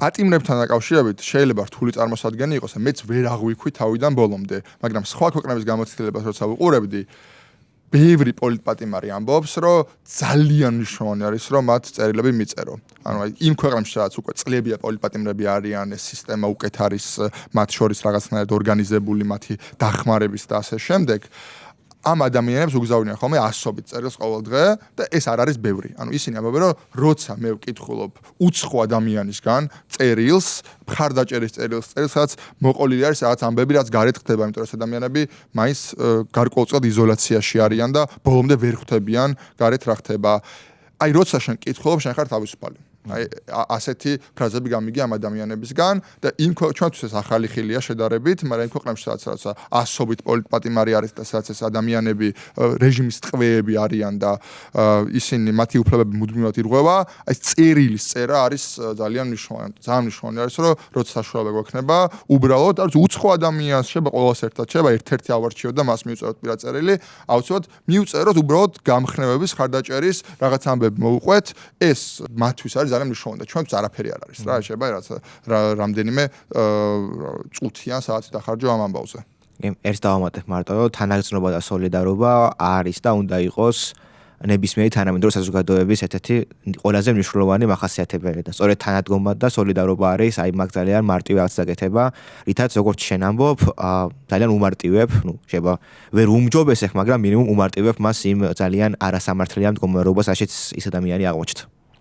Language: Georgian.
პატიმრებთან დაკავშირებით შეიძლება რთული წარმოსადგენი იყოს, მეც ვერ აღვიქვი თავიდან ბოლომდე, მაგრამ სხვა ქვეყნების გამოცდილებას როცა ვუყურებდი, ბევრი პოლიტპატიმარი ამბობს, რომ ძალიან მნიშვნელოვანი არის, რომ მათ წერილები მიწერო. ანუ იმ ქვეყნებში, სადაც უკვე წლებია პოლიტპატიმრები არიან, ეს სისტემა უკეთ არის მათ შორის რაღაცნაირად ორგანიზებული, მათი დახმარების და ასე შემდეგ. ამ ადამიანებს უგზავნიან ხოლმე ასობით წერილს ყოველ დღე და ეს არ არის ბევრი. ანუ ისინი ამბობენ, რომ როცა მე ვკითხულობ უცხო ადამიანისგან წერილს, მხარდაჭერის წერილს, სადაც მოყოლილი არის რაღაც ამბები, რაც გარეთ ხდება, იმიტომ რომ ეს ადამიანები მაინც გარკვეულწილად იზოლაციაში არიან და ბოლომდე ვერ ხვდებიან გარეთ რა ხდება. აი როცა შენ კითხულობ, შენ ხარ თავისუფალი. აი ასეთი ფრაზები გამიგი ამ ადამიანებისგან და იმ ჩვენთვის ეს ახალი ხილია შედარებით, მაგრამ იმ ქვეყნებში სადაც ასობით პოლიტპატიმარი არის და სადაც ეს ადამიანები რეჟიმის ტყვეები არიან და ისინი მათი უფლებები მუდმივად ირღვევა, აი წერილის წერა არის ძალიან მნიშვნელოვანი. ძალიან მნიშვნელოვანი არის, რომ როცა საშუალება გვექნება, უბრალოდ არც უცხო ადამიანს შეიძლება ყოველას ერთად შეიძლება ერთ-ერთი ავარჩიოთ და მას მივწეროთ პირად წერილი, აუცილებლად მივწეროთ უბრალოდ გამხნევების ხარდაჭერის რაღაც ამბები მოვუყვეთ, ეს მათთვის არის ძალიან მნიშვნელოვანი და ჩვენთვის არაფერი არ არის რა, შეიძლება რაც რამდენიმე წუთიან საათი დახარჯო ამ ამბავზე. ერთს დავამატებ მარტო, რომ თანაგრძნობა და სოლიდარობა არის და უნდა იყოს ნებისმიერი თანამედროვე საზოგადოების ერთ-ერთი ყველაზე მნიშვნელოვანი მახასიათებელი და სწორედ თანადგომა და სოლიდარობა არის აი მაგ ძალიან მარტივი რაღაც გაკეთება, რითაც როგორც შენ ამბობ, ძალიან უმარტივებ, შეიძლება ვერ უმჯობესებ, მაგრამ მინიმუმ უმარტივებ მას იმ ძალიან არასამართლიან მდგომარეობას, რაშიც ის ადამიანი აღმოჩნდა.